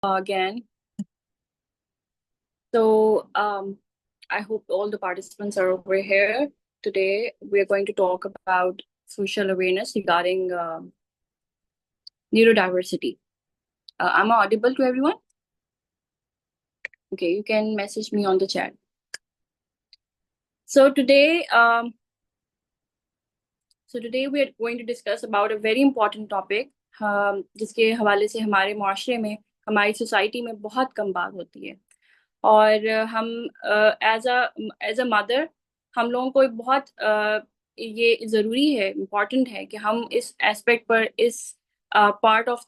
again. So I hope all the participants are over here. Today, we are going to talk about social awareness regarding neurodiversity. Am I audible to everyone? Okay, you can message me on the chat. So today we are going to discuss about a very important topic, जिसके हवाले से हमारे माशरे में, हमारी society में बहुत कम बात होती है। और हम एज अ मदर हम लोगों को बहुत ये ज़रूरी है, इम्पॉर्टेंट है कि हम इस एस्पेक्ट पर, इस पार्ट ऑफ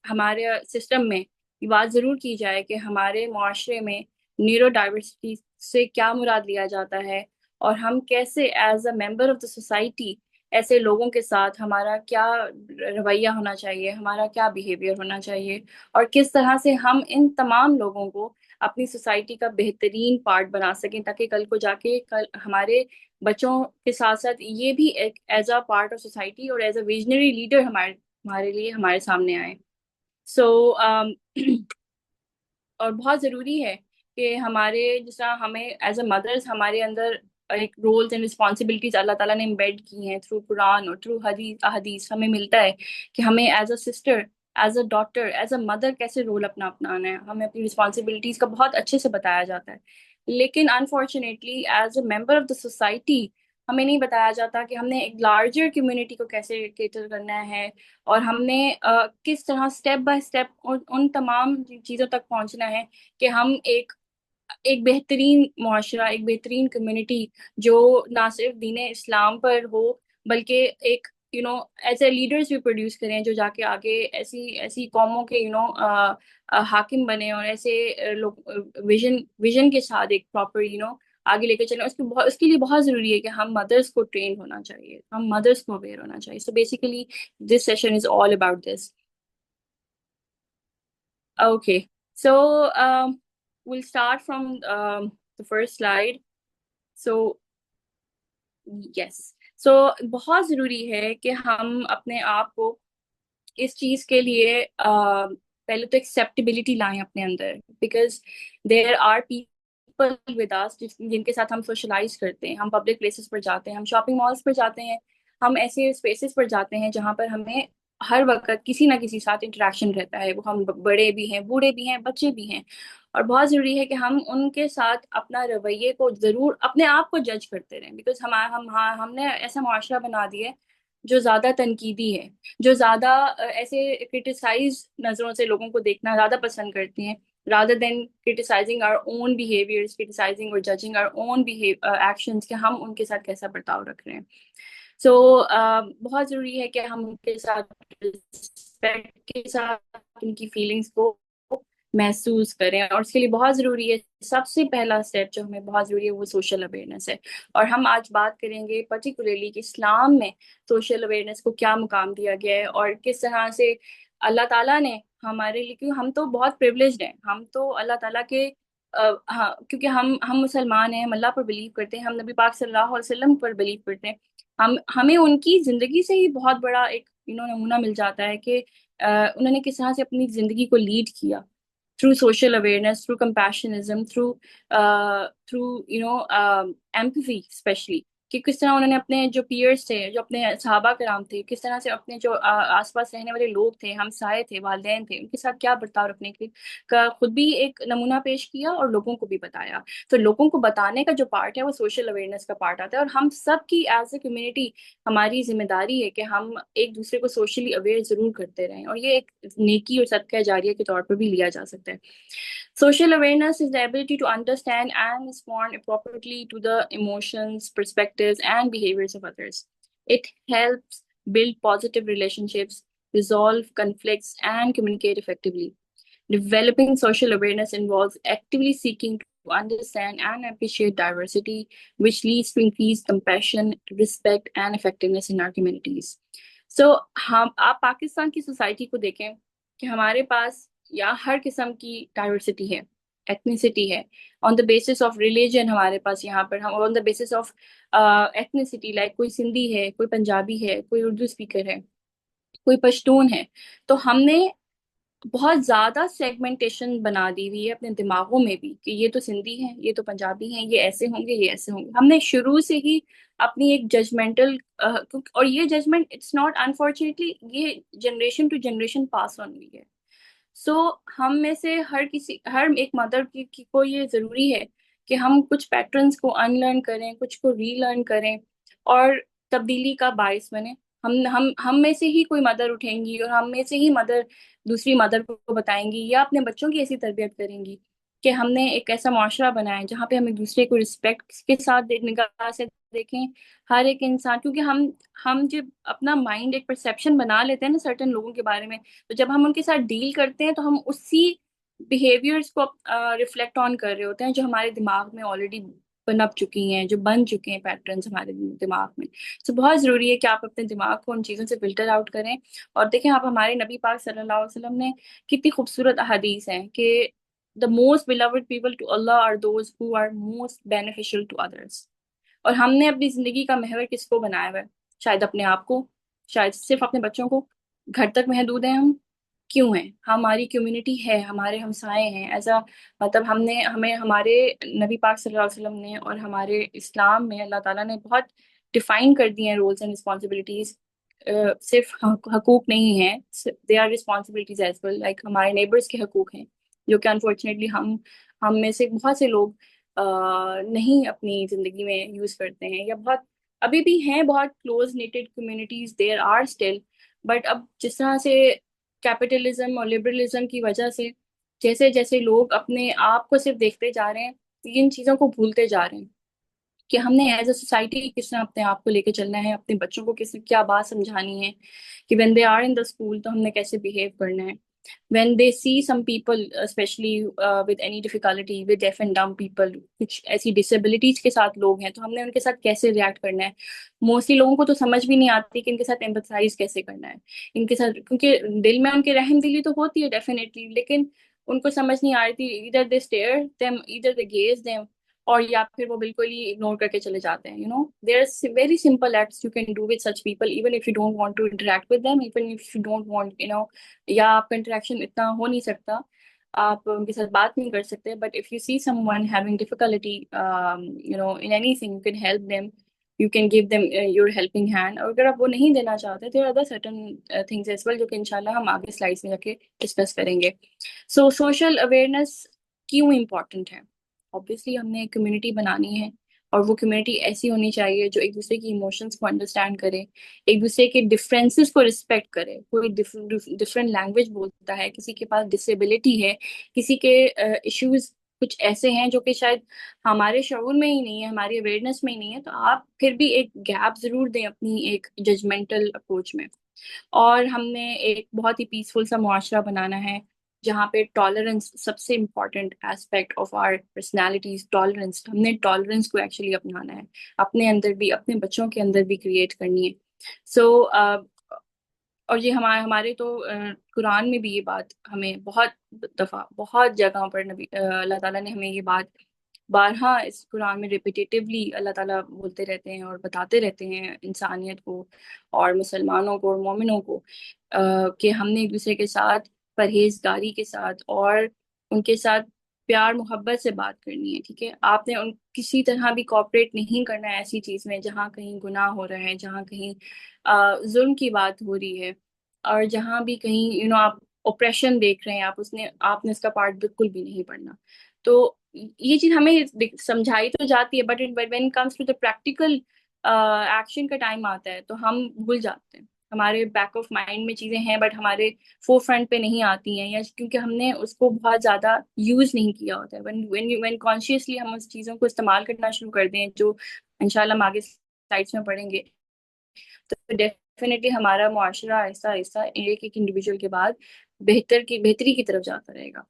हमारे सिस्टम में ये बात ज़रूर की जाए कि हमारे माशरे में न्यूरो डाइवर्सिटी से क्या मुराद लिया जाता है, और हम कैसे as a member of the society ऐसे लोगों के साथ हमारा क्या रवैया होना चाहिए, हमारा क्या बिहेवियर होना चाहिए, और किस तरह से हम इन तमाम लोगों को अपनी सोसाइटी का बेहतरीन पार्ट बना सकें, ताकि कल को जाके कल हमारे बच्चों के साथ साथ ये भी एक as a part of society और एज अ विजनरी लीडर हमारे हमारे लिए हमारे सामने आए। सो और बहुत ज़रूरी है कि हमारे जिस तरह हमें एज अ मदर्स हमारे अंदर एक रोल्स एंड रिस्पॉन्सिबिलिटीज अल्लाह ताला ने एम्बेड की हैं थ्रू कुरान और थ्रू हदीस अहदीस, हमें मिलता है कि हमें as a sister, as a daughter, as a mother कैसे रोल अपना अपनाना है। हमें अपनी रिस्पॉन्सिबिलिटीज का बहुत अच्छे से बताया जाता है, लेकिन unfortunately as a member of the society हमें नहीं बताया जाता कि हमने एक लार्जर कम्युनिटी को कैसे केटर करना है, और हमने किस तरह स्टेप बाय स्टेप उन तमाम चीज़ों तक पहुंचना है कि हम एक एक बेहतरीन मुआशरा, एक बेहतरीन कम्युनिटी जो ना सिर्फ दीन इस्लाम पर हो, बल्कि एक एज ए लीडर्स भी प्रोड्यूस करें जो जाके आगे ऐसी ऐसी कौमों के हाकिम बने, और ऐसे लोग विजन विजन के साथ एक प्रॉपर आगे लेके चलें। उसके लिए बहुत ज़रूरी है कि हम मदर्स को ट्रेन होना चाहिए, हम मदर्स को अवेयर होना चाहिए। So basically this session is all about this. Okay, so we'll start from the first slide. So yes, so बहुत ज़रूरी है कि हम अपने आप को इस चीज़ के लिए पहले तो एक्सेप्टेबिलिटी लाएं अपने अंदर, because there are people with us जिनके साथ हम सोशलाइज करते हैं, हम पब्लिक प्लेसेस पर जाते हैं, हम शॉपिंग मॉल्स पर जाते हैं, हम ऐसे स्पेसेस पर जाते हैं जहाँ पर हमें हर वक्त किसी ना किसी साथ इंटरेक्शन रहता है। वो हम बड़े भी हैं, बूढ़े भी हैं, बच्चे भी हैं, और बहुत ज़रूरी है कि हम उनके साथ अपना रवैये को ज़रूर अपने आप को जज करते रहें, बिकॉज हमने ऐसा मुआशरा बना दिया है जो ज़्यादा तनकीदी है, जो ज्यादा ऐसे क्रिटिसाइज नजरों से लोगों को देखना ज्यादा पसंद करती हैं, rather than criticizing our own behaviors, criticizing or judging our own actions, कि हम उनके साथ कैसा बर्ताव रख रहे हैं। सो बहुत जरूरी है कि हम उनके साथ रिस्पेक्ट के साथ उनकी फीलिंग्स को महसूस करें, और उसके लिए बहुत ज़रूरी है, सबसे पहला स्टेप जो हमें बहुत ज़रूरी है वो सोशल अवेयरनेस है। और हम आज बात करेंगे पर्टिकुलरली कि इस्लाम में सोशल अवेयरनेस को क्या मुकाम दिया गया है, और किस तरह से अल्लाह ताला ने हमारे लिए, क्योंकि हम तो बहुत प्रिविलेज्ड हैं, हम तो अल्लाह ताला के हाँ, क्योंकि हम मुसलमान हैं, हम अल्लाह पर बिलीव करते हैं, हम नबी पाक सल्लल्लाहु अलैहि वसल्लम पर बिलीव करते हैं। हमें उनकी ज़िंदगी से ही बहुत बड़ा एक नमूना मिल जाता है कि उन्होंने किस तरह से अपनी ज़िंदगी को लीड किया, through social awareness, through compassionism, through empathy, especially कि किस तरह उन्होंने अपने जो पीयर्स थे, जो अपने सहाबा कराम थे, किस तरह से अपने जो आसपास रहने वाले लोग थे, हमसाये थे, वालिदैन थे, उनके साथ क्या बर्ताव रखने के का खुद भी एक नमूना पेश किया और लोगों को भी बताया। तो लोगों को बताने का जो पार्ट है वो सोशल अवेयरनेस का पार्ट आता है, और हम सब की एज ए कम्युनिटी हमारी जिम्मेदारी है कि हम एक दूसरे को सोशली अवेयर जरूर करते रहें, और ये एक नेकी और सदका जारिया के तौर पर भी लिया जा सकता है। Social awareness is the ability to understand and respond appropriately to the emotions, perspectives, and behaviors of others. It helps build positive relationships, resolve conflicts, and communicate effectively. Developing social awareness involves actively seeking to understand and appreciate diversity, which leads to increased compassion, respect, and effectiveness in our communities. So, हम आप पाकिस्तान की society को देखें कि हमारे पास या हर किस्म की डाइवर्सिटी है, एथनिसिटी है, on the basis of religion. हमारे पास यहाँ पर हम on the basis of ethnicity, like कोई सिंधी है, कोई पंजाबी है, कोई उर्दू स्पीकर है, कोई पश्तून है। तो हमने बहुत ज्यादा सेगमेंटेशन बना दी हुई है अपने दिमागों में भी कि ये तो सिंधी हैं, ये तो पंजाबी हैं, ये ऐसे होंगे, ये ऐसे होंगे। हमने शुरू से ही अपनी एक जजमेंटल, और ये जजमेंट इट्स नॉट, अनफॉर्चुनेटली ये generation to generation pass on हुई है। सो हम में से हर एक मदर की को ये जरूरी है कि हम कुछ पैटर्न्स को अनलर्न करें, कुछ को रीलर्न करें, और तब्दीली का बायस बने। हम में से ही कोई मदर उठेंगी, और हम में से ही मदर दूसरी मदर को बताएंगी, या अपने बच्चों की ऐसी तरबियत करेंगी कि हमने एक ऐसा मुआशरा बनाया है जहाँ पे हम एक दूसरे को रिस्पेक्ट के साथ निगाह से देखें, हर एक इंसान। क्योंकि हम जब अपना माइंड एक परसेप्शन बना लेते हैं ना सर्टन लोगों के बारे में, तो जब हम उनके साथ डील करते हैं तो हम उसी बिहेवियर्स को रिफ्लेक्ट ऑन कर रहे होते हैं जो हमारे दिमाग में ऑलरेडी पनप चुकी हैं, जो बन चुके हैं पैटर्न्स हमारे दिमाग में। तो बहुत जरूरी है कि आप अपने दिमाग को उन चीज़ों से फिल्टर आउट करें। और देखें, आप हमारे नबी पाक सल्लल्लाहु अलैहि वसल्लम ने कितनी खूबसूरत हदीस हैं कि the most beloved people to Allah are those who are most beneficial to others. और हमने अपनी जिंदगी का महवर किसको बनाया हुआ है? शायद अपने आप को, शायद सिर्फ अपने बच्चों को। घर तक महदूद हैं हम? क्यों हैं? हमारी कम्युनिटी है, हमारे हमसाए हैं, ऐसा मतलब हमने हमें हमारे नबी पाक सल्लल्लाहु अलैहि वसल्लम ने और हमारे इस्लाम में अल्लाह ताला ने बहुत डिफाइन कर दिए हैं रोल्स एंड रिस्पॉन्सिबिलिटीज। सिर्फ हकूक नहीं है, they are responsibilities as well. Like हमारे नेबर्स के हकूक हैं जो कि अनफॉर्चुनेटली हम में से बहुत से लोग नहीं अपनी जिंदगी में यूज करते हैं, या बहुत अभी भी हैं बहुत close knitted communities there are still. But अब जिस तरह से कैपिटलिज्म और लिबरलिज्म की वजह से जैसे जैसे लोग अपने आप को सिर्फ देखते जा रहे हैं, इन चीजों को भूलते जा रहे हैं कि हमने एज अ सोसाइटी किस तरह अपने आप को लेके चलना है, अपने बच्चों को किस क्या बात समझानी है, कि when they are in the school तो हमने कैसे बिहेव करना है। when they see some people especially with any difficulty, with deaf and dumb people, कुछ ऐसी disabilities के साथ लोग हैं, तो हमने उनके साथ कैसे रिएक्ट करना है। मोस्टली लोगों को तो समझ भी नहीं आती कि इनके साथ एम्पथाइज कैसे करना है, इनके साथ, क्योंकि दिल में उनके रहम दिली तो होती है डेफिनेटली, लेकिन उनको समझ नहीं आ रही थी। इधर दे स्टेयर देम, इधर दे गेज देम, और या फिर वो बिल्कुल ही इग्नोर करके चले जाते हैं। There are very simple acts you can do with such people, even if you don't want to interact with them, even if you don't want या आपका इंटरेक्शन इतना हो नहीं सकता, आप उनके साथ बात नहीं कर सकते, but if you see someone having difficulty in anything, you can help them, you can give them your helping hand. और अगर आप वो नहीं देना चाहते, there are other certain things as well जो कि इंशाल्लाह हम आगे स्लाइड्स में जाके डिस्कस करेंगे। सो सोशल अवेयरनेस क्यों इम्पोर्टेंट है? ऑब्वियसली हमने एक कम्युनिटी बनानी है, और वो कम्युनिटी ऐसी होनी चाहिए जो एक दूसरे की इमोशंस को अंडरस्टैंड करे, एक दूसरे के डिफरेंसेस को रिस्पेक्ट करे। कोई डिफरेंट लैंग्वेज बोलता है, किसी के पास डिसेबिलिटी है, किसी के इश्यूज कुछ ऐसे हैं जो कि शायद हमारे शऊर में ही नहीं है, हमारी अवेयरनेस में ही नहीं है, तो आप फिर भी एक गैप जरूर दें अपनी एक जजमेंटल अप्रोच में। और हमने एक बहुत ही पीसफुल सा मुआशरा बनाना है जहाँ पे टॉलरेंस सबसे important aspect of our personalities. Tolerance, हमने टॉलरेंस को एक्चुअली अपनाना है, अपने अंदर भी, अपने बच्चों के अंदर भी क्रिएट करनी है। सो और ये हमारे हमारे तो कुरान में भी ये बात हमें बहुत दफा, बहुत जगहों पर अल्लाह ताला ने हमें ये बात बारहा इस कुरान में रिपीटेटिवली अल्लाह ताला बोलते रहते हैं और बताते रहते हैं इंसानियत को और मुसलमानों को और मोमिनों को, कि हमने एक दूसरे के साथ परहेजगारी के साथ और उनके साथ प्यार मोहब्बत से बात करनी है। ठीक है, आपने उन किसी तरह भी कॉपरेट नहीं करना है ऐसी चीज में जहाँ कहीं गुनाह हो रहा है, जहाँ कहीं जुल्म की बात हो रही है, और जहाँ भी कहीं आप ओप्रेशन देख रहे हैं, आपने इसका पार्ट बिल्कुल भी नहीं पढ़ना। तो ये चीज हमें समझाई तो जाती है, but when comes to the practical action का टाइम आता है तो हम भूल जाते हैं। हमारे बैक ऑफ माइंड में चीजें हैं बट हमारे फोर फ्रंट पे नहीं आती हैं, या क्योंकि हमने उसको बहुत ज्यादा यूज नहीं किया होता है। व्हेन कॉन्शियसली हम उस चीजों को इस्तेमाल करना शुरू कर दें, जो इंशाल्लाह हम आगे स्लाइड्स में पढ़ेंगे, तो डेफिनेटली हमारा मुआशरा ऐसा ऐसा एक एक इंडिविजुअल के बाद बेहतरी की तरफ जाता रहेगा।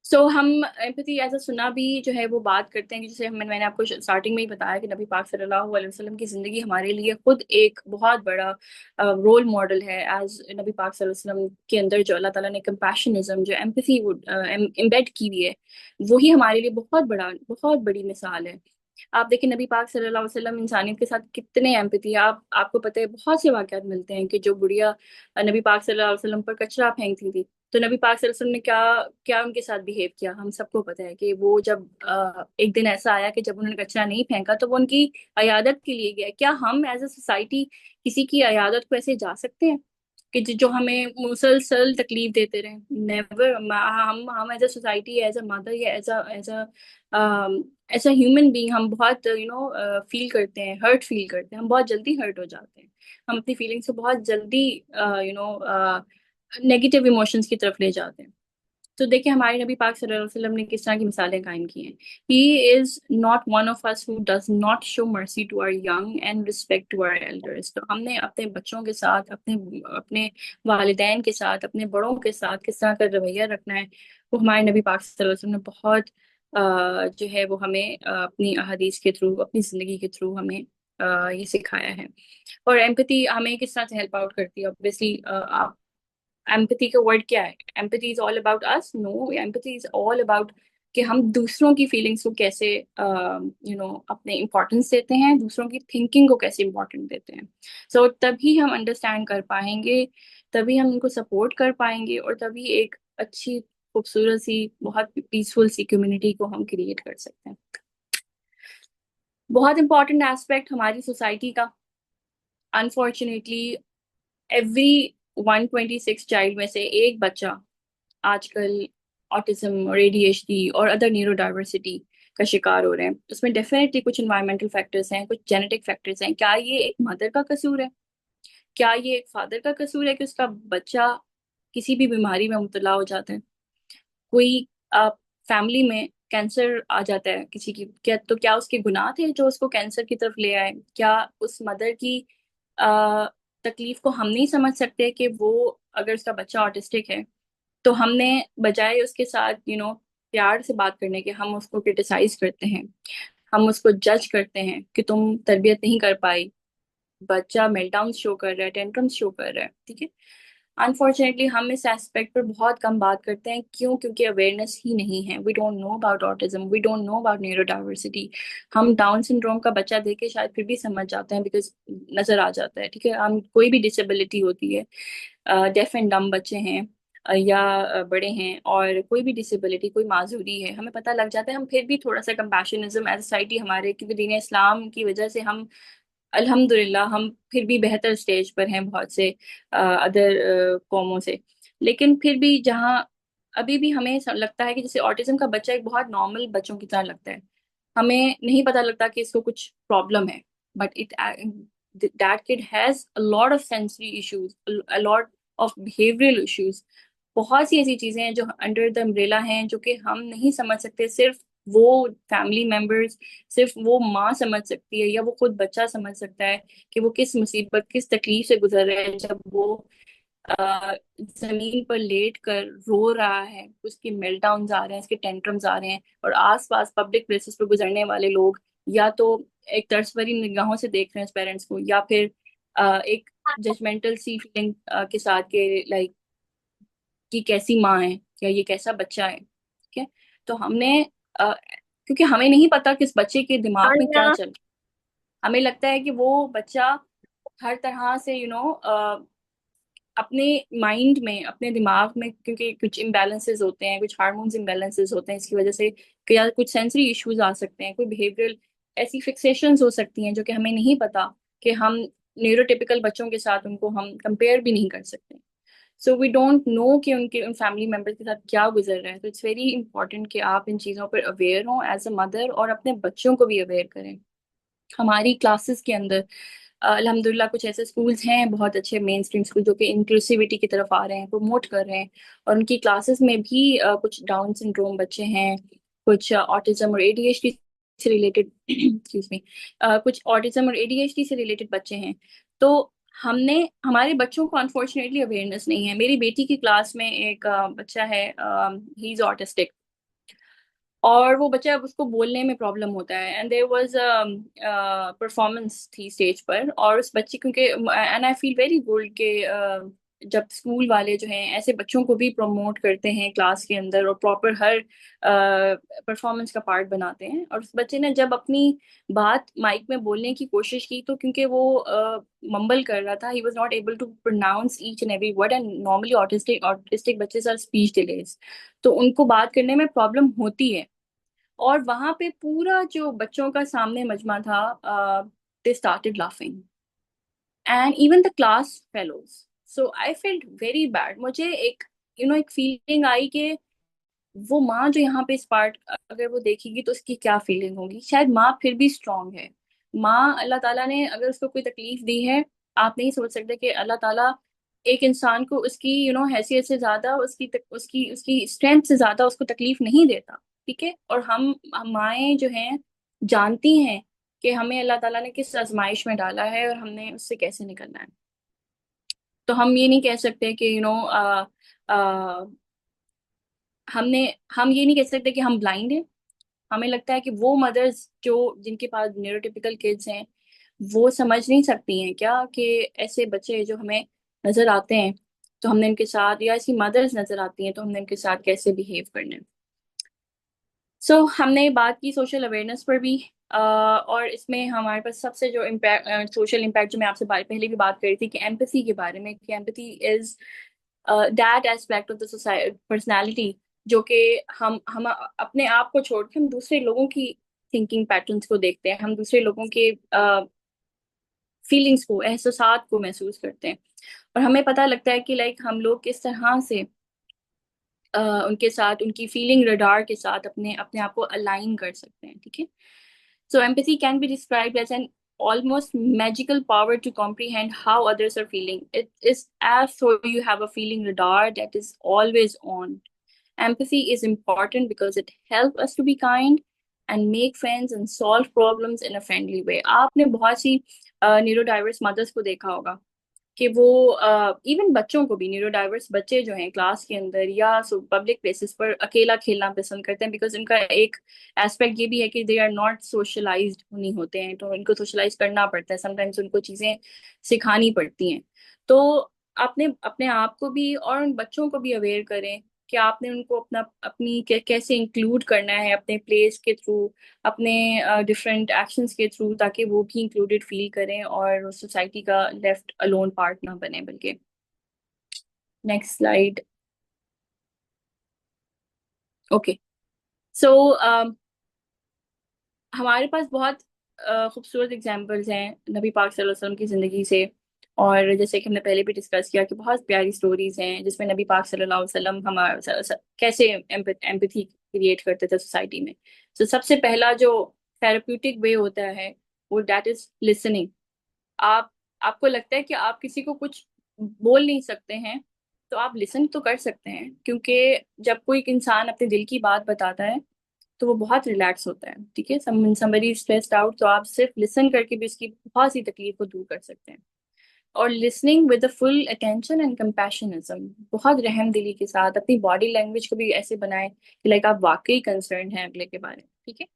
सो हम एम्पैथी एज अ सुना भी जो है वो बात करते हैं कि जैसे मैंने आपको स्टार्टिंग में ही बताया कि नबी पाक सल्लल्लाहु अलैहि वसल्लम की जिंदगी हमारे लिए खुद एक बहुत बड़ा रोल मॉडल है। एज नबी पाक सल्लल्लाहु अलैहि वसल्लम के अंदर जो अल्लाह ताला ने कंपैशनिज्म, जो एम्पैथी एम्बेड की हुई है, वही हमारे लिए बहुत बड़ी मिसाल है। आप देखिए नबी पाक सल्लल्लाहु अलैहि वसल्लम इंसानियत के साथ कितने एम्पैथी, आपको पता है बहुत से वाकयात मिलते हैं कि जो बुढ़िया नबी पाक सल्लल्लाहु अलैहि वसल्लम पर कचरा फेंकती थी, तो नबी पाक सल्लल्लाहु अलैहि वसल्लम ने क्या क्या उनके साथ बिहेव किया, हम सबको पता है कि वो जब एक दिन ऐसा आया कि जब उन्होंने कचरा नहीं फेंका तो वो उनकी अयादत के लिए गया। क्या हम एज अ सोसाइटी किसी की अयादत को ऐसे जा सकते हैं कि जो हमें मुसलसल तकलीफ देते रहे? नेवर। हम as a society, as a mother, या एज अ ह्यूमन बीइंग हम बहुत फील करते हैं, हर्ट फील करते हैं, हम बहुत जल्दी हर्ट हो जाते हैं। हम अपनी फीलिंग्स को बहुत जल्दी नेगेटिव इमोशंस की तरफ ले जाते हैं। तो देखिए हमारे नबी पाक सल्लल्लाहु अलैहि वसल्लम ने किस तरह की मिसालें कायम की हैं। He is not one of us who does not show mercy to our young and respect to our elders. तो हमने अपने बच्चों के साथ, अपने अपने वालिदैन के साथ, अपने बड़ों के साथ किस तरह का रवैया रखना है, वो हमारे नबी पाक सल्लल्लाहु अलैहि वसल्लम ने बहुत जो है वो हमें अपनी अहादीस के थ्रू, अपनी जिंदगी के थ्रू हमें ये सिखाया है। और एम्पैथी हमें किस तरह से हेल्प आउट करती है? ऑब्वियसली आप, एम्पैथी का वर्ड क्या है? Empathy is all about us? No, empathy is all about कि हम दूसरों की फीलिंग्स को कैसे अपने इम्पोर्टेंस देते हैं, दूसरों की थिंकिंग को कैसे इम्पोर्टेंट देते हैं। तभी हम अंडरस्टैंड कर पाएंगे, तभी हम उनको सपोर्ट कर पाएंगे, और तभी एक अच्छी खूबसूरत सी बहुत पीसफुल सी कम्युनिटी को हम क्रिएट कर सकते हैं। बहुत इंपॉर्टेंट एस्पेक्ट हमारी सोसाइटी का, अनफॉर्चुनेटली एवरी 126 चाइल्ड में से एक बच्चा आजकल ऑटिज्म और एडीएचडी और अदर न्यूरो डाइवर्सिटी का शिकार हो रहे हैं। उसमें डेफिनेटली कुछ इन्वायरमेंटल फैक्टर्स हैं, कुछ जेनेटिक फैक्टर्स हैं। क्या ये एक मदर का कसूर है? क्या ये एक फादर का कसूर है कि उसका बच्चा किसी भी बीमारी में मुब्तला हो जाता है? कोई फैमिली में कैंसर आ जाता है किसी की, क्या तो क्या उसके गुनाह थे जो उसको कैंसर की तरफ ले आए? क्या उस मदर की आ, तकलीफ को हम नहीं समझ सकते कि वो, अगर उसका बच्चा ऑटिस्टिक है, तो हमने बजाय उसके साथ प्यार से बात करने के, हम उसको क्रिटिसाइज करते हैं, हम उसको जज करते हैं कि तुम तरबियत नहीं कर पाई, बच्चा मेल्टडाउन शो कर रहा है, टेंट्रम्स शो कर रहा है। ठीक है, अनफॉर्चुनेटली हम इस एस्पेक्ट पर बहुत कम बात करते हैं। क्यों? क्योंकि अवेयरनेस ही नहीं है। We don't know about autism, we don't know about neurodiversity. हम डाउन सिंड्रोम का बच्चा देख के शायद फिर भी समझ जाते हैं, बिकॉज नजर आ जाता है। ठीक है, हम कोई भी डिसेबिलिटी होती है, डेफ एंड डम बच्चे हैं या बड़े हैं, और कोई भी डिसेबिलिटी, कोई माजूरी है, हमें पता लग जाता है। हम फिर भी थोड़ा सा कंपैशनिज्म एज सोसाइटी हमारे, क्योंकि दीन इस्लाम की वजह से हम अल्हम्दुलिल्लाह हम फिर भी बेहतर स्टेज पर हैं बहुत से अदर कौमों से। लेकिन फिर भी जहाँ अभी भी हमें लगता है कि जैसे ऑटिज्म का बच्चा एक बहुत नॉर्मल बच्चों की तरह लगता है, हमें नहीं पता लगता कि इसको कुछ प्रॉब्लम है। But it that kid has a lot of sensory issues, a lot of behavioural issues. बहुत सी ऐसी चीजें हैं जो अंडर द अम्ब्रेला हैं, जो कि हम नहीं समझ सकते। सिर्फ वो फैमिली मेंबर्स, सिर्फ वो माँ समझ सकती है, या वो खुद बच्चा समझ सकता है कि वो किस मुसीबत, किस तकलीफ से गुजर रहा है जब वो जमीन पर लेट कर रो रहा है, उसकी मेल्टडाउन्स आ रहे हैं, उसके टेंट्रम्स आ रहे हैं, और आसपास पब्लिक प्लेसेस पर गुजरने वाले लोग या तो एक तरसभरी निगाहों से देख रहे हैं उस पेरेंट्स को, या फिर एक जजमेंटल सी फीलिंग के साथ के लाइक कि कैसी माँ है या ये कैसा बच्चा है। ठीक है, तो हमने क्योंकि हमें नहीं पता कि इस बच्चे के दिमाग में क्या चल, हमें लगता है कि वो बच्चा हर तरह से अपने माइंड में, अपने दिमाग में, क्योंकि कुछ इम्बैलेंसेस होते हैं, कुछ हार्मोन्स इम्बैलेंसेस होते हैं, इसकी वजह से या कुछ सेंसरी इश्यूज आ सकते हैं, कोई बिहेवियरल ऐसी फिक्सेशंस हो सकती हैं जो कि हमें नहीं पता कि हम न्यूरोटिपिकल बच्चों के साथ उनको हम कंपेयर भी नहीं कर सकते। सो वी डोंट नो कि उनके उन फैमिली मेम्बर्स के साथ क्या गुजर रहा है। तो इट्स वेरी इंपॉर्टेंट कि आप इन चीज़ों पर अवेयर हों एज अ मदर, और अपने बच्चों को भी अवेयर करें। हमारी क्लासेस के अंदर अल्हम्दुलिल्लाह कुछ ऐसे स्कूल्स हैं, बहुत अच्छे मेन स्ट्रीम स्कूल, जो कि इंक्लूसिविटी की तरफ आ रहे हैं, प्रमोट कर रहे हैं, और उनकी क्लासेस में भी कुछ डाउन सिंड्रोम बच्चे हैं, कुछ ऑटिज्म और एडीएचडी से रिलेटेड एक्सक्यूज मी, कुछ ऑटिज्म और एडीएचडी से रिलेटेड बच्चे हैं। तो हमने हमारे बच्चों को अनफॉर्चुनेटली अवेयरनेस नहीं है। मेरी बेटी की क्लास में एक बच्चा है, ही इज ऑटिस्टिक, और वो बच्चा, अब उसको बोलने में प्रॉब्लम होता है, एंड देयर वाज परफॉर्मेंस थी स्टेज पर, और उस बच्चे क्योंकि, and I feel very good के जब स्कूल वाले जो हैं ऐसे बच्चों को भी प्रमोट करते हैं क्लास के अंदर और प्रॉपर हर परफॉर्मेंस का पार्ट बनाते हैं, और उस बच्चे ने जब अपनी बात माइक में बोलने की कोशिश की तो क्योंकि वो मम्बल कर रहा था, he was not able to pronounce each and every word, and normally autistic autistic बच्चे आर स्पीच डिलेज, तो उनको बात करने में प्रॉब्लम होती है। और वहां पे पूरा जो बच्चों का सामने मजमा था, they started laughing and even the class fellows. So I felt very bad. मुझे एक एक फीलिंग आई कि वो माँ जो यहाँ पे इस पार्ट अगर वो देखेगी तो उसकी क्या फीलिंग होगी। शायद माँ फिर भी स्ट्रांग है। माँ, अल्लाह ताला ने अगर उसको कोई तकलीफ दी है, आप नहीं समझ सकते कि अल्लाह ताला एक इंसान को उसकी हैसियत से ज्यादा, उसकी उसकी स्ट्रेंथ से ज्यादा उसको तकलीफ नहीं देता। ठीक है, और हम माएँ जो हैं जानती हैं कि हमें अल्लाह ताला ने किस आजमाइश में डाला है और हमने उससे कैसे निकलना है। तो हम ये नहीं कह सकते कि हमने हम ये नहीं कह सकते कि हम ब्लाइंड हैं। हमें लगता है कि वो मदर्स जो जिनके पास न्यूरोटिपिकल किड्स हैं, वो समझ नहीं सकती हैं क्या कि ऐसे बच्चे जो हमें नजर आते हैं तो हमने उनके साथ, या ऐसी मदर्स नजर आती हैं तो हमने उनके साथ कैसे बिहेव करना है। हमने बात की सोशल अवेयरनेस पर भी, और इसमें हमारे पास सबसे जो इम्पैक्ट, सोशल इम्पैक्ट, जो मैं आपसे पहले भी बात करी थी कि एम्पैथी के बारे में, कि empathy is that aspect of the society personality जो कि हम अपने आप को छोड़ के हम दूसरे लोगों की थिंकिंग पैटर्न्स को देखते हैं, हम दूसरे लोगों के फीलिंग्स को, एहसासात को महसूस करते हैं, और हमें पता लगता है कि लाइक हम लोग किस तरह से उनके साथ, उनकी फीलिंग रडार के साथ अपने अपने आप को अलाइन कर सकते हैं। ठीक है, so empathy can be described as an almost magical power to comprehend how others are feeling. It is as though you have a feeling radar that is always on. Empathy is important because it helps us to be kind and make friends and solve problems in a friendly way. आपने बहुत सी न्यूरोडाइवर्स mother's को देखा होगा कि वो even बच्चों को भी, न्यूरो डाइवर्स बच्चे जो हैं क्लास के अंदर या पब्लिक प्लेसेस पर अकेला खेलना पसंद करते हैं, बिकॉज उनका एक एस्पेक्ट ये भी है कि दे आर नॉट सोशलाइज्ड नहीं होते हैं, तो उनको सोशलाइज करना पड़ता है, समटाइम्स उनको चीजें सिखानी पड़ती हैं। तो आपने अपने आप को भी और उन बच्चों को भी अवेयर करें कि आपने उनको कैसे इंक्लूड करना है अपने प्लेस के थ्रू, अपने डिफरेंट एक्शंस के थ्रू, ताकि वो भी इंक्लूडेड फील करें और सोसाइटी का लेफ्ट अलोन पार्ट ना बने बल्कि। Next slide. ओके, सो हमारे पास बहुत खूबसूरत एग्जाम्पल्स हैं नबी पाक सल्लल्लाहु अलैहि वसल्लम की ज़िंदगी से, और जैसे कि हमने पहले भी डिस्कस किया कि बहुत प्यारी स्टोरीज हैं जिसमें नबी पाक सल्लल्लाहु अलैहि वसल्लम कैसे एम्पैथी क्रिएट करते थे सोसाइटी में। सबसे पहला जो थेरेप्यूटिक वे होता है वो दैट इज लिसनिंग। आप आपको लगता है कि आप किसी को कुछ बोल नहीं सकते हैं, तो आप लिसन तो कर सकते हैं, क्योंकि जब कोई एक इंसान अपने दिल की बात बताता है तो वो बहुत रिलैक्स होता है। ठीक है, समबडी स्ट्रेस्ड आउट तो आप सिर्फ लिसन करके भी उसकी बहुत सी तकलीफ को दूर कर सकते हैं। और listening with full attention and compassionism, बहुत रहम दिली के साथ अपनी बॉडी लैंग्वेज को भी ऐसे बनाएं कि लाइक आप वाकई कंसर्न हैं अगले के बारे में। ठीक है,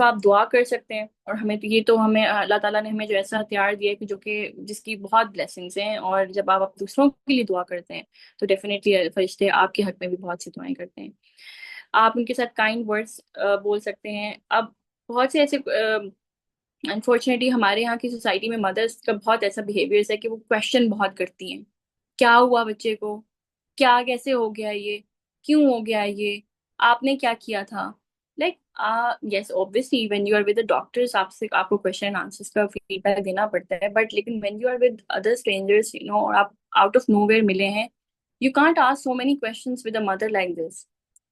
आप दुआ कर सकते हैं, और हमें तो ये तो हमें अल्लाह ताला ने हमें जो ऐसा हथियार दिया है कि जो कि जिसकी बहुत ब्लेसिंग्स हैं, और जब आप दूसरों के लिए दुआ करते हैं तो डेफिनेटली फरिश्ते आपके हक में भी बहुत सी दुआएं करते हैं। आप उनके साथ काइंड वर्ड्स बोल सकते हैं। अब बहुत से ऐसे अनफॉर्चुनेटली हमारे यहाँ की सोसाइटी में मदर्स का बहुत ऐसा बिहेवियर है कि वो क्वेश्चन बहुत करती हैं, क्या हुआ बच्चे को, क्या कैसे हो गया ये, क्यों हो गया ये, आपने क्या किया था। Like yes obviously when you are with the doctors आपसे आपको क्वेश्चन एंड आंसर्स का फीडबैक देना पड़ता है, बट लेकिन when you are with other strangers और आप आउट ऑफ नोवेयर मिले हैं, you can't ask so many questions with a mother like this.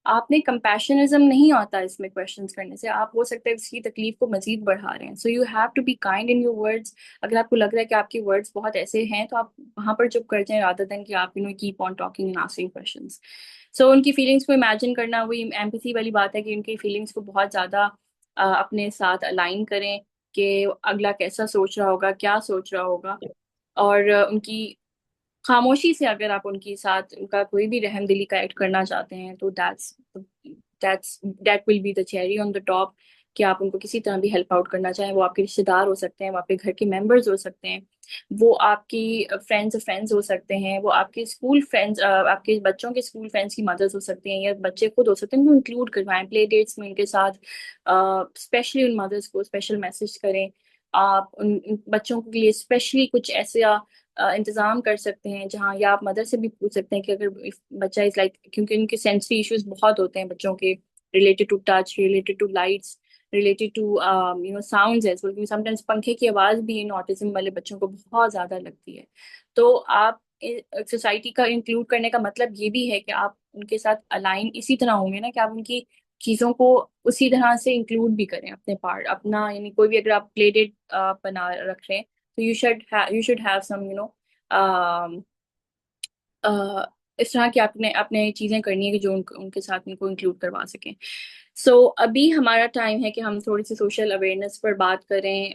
आपने कंपैशनिज्म नहीं आता इसमें क्वेश्चंस करने से, आप हो सकता है उसकी तकलीफ को मजीद बढ़ा रहे हैं। So you have to be kind in your words. अगर आपको लग रहा है कि आपके वर्ड्स बहुत ऐसे हैं तो आप वहां पर चुप कर जाएं, रादर देन कि आप keep on talking and asking questions. उनकी फीलिंग्स को इमेजिन करना वही एम्पैथी वाली बात है कि उनकी फीलिंग्स को बहुत ज्यादा अपने साथ अलाइन करें कि अगला कैसा सोच रहा होगा, क्या सोच रहा होगा, और उनकी खामोशी से अगर आप उनके साथ उनका कोई भी रहमदिली का एक्ट करना चाहते हैं तो that's that will be the cherry on the top. कि आप उनको किसी तरह भी हेल्प आउट करना चाहें। वो आपके रिश्तेदार हो सकते हैं, वो आपके घर के मेंबर्स हो सकते हैं, वो आपकी फ्रेंड्स हो सकते हैं, वो आपके स्कूल फ्रेंड्स, आपके बच्चों के स्कूल फ्रेंड्स की मदर्स हो सकती हैं, या बच्चे खुद हो सकते हैं। उनको इंक्लूड करवाएं प्ले डेट्स में उनके साथ, स्पेशली उन मदर्स को स्पेशल मैसेज करें। आप उन बच्चों के लिए स्पेशली कुछ ऐसे इंतजाम कर सकते हैं जहाँ, या आप मदर से भी पूछ सकते हैं कि अगर if बच्चा इज लाइक, क्योंकि उनके सेंसरी इश्यूज बहुत होते हैं बच्चों के, related to touch, related to lights, related to sounds as well, क्योंकि समटाइम्स पंखे की आवाज भी इन ऑटिज्म वाले बच्चों को बहुत ज्यादा लगती है। तो आप सोसाइटी का इंक्लूड करने का मतलब ये भी है कि आप उनके साथ अलाइन इसी तरह होंगे ना, कि आप उनकी चीजों को उसी तरह से इंक्लूड भी करें अपने पार्ट अपना, यानी कोई भी अगर आप प्ले डेट बना रख रहे हैं, तो यू शुड हैव सम इस तरह की आपने अपने चीजें करनी है कि जो उनके साथ उनको इंक्लूड करवा सकें। अभी हमारा टाइम है कि हम थोड़ी सी सोशल अवेयरनेस पर बात करें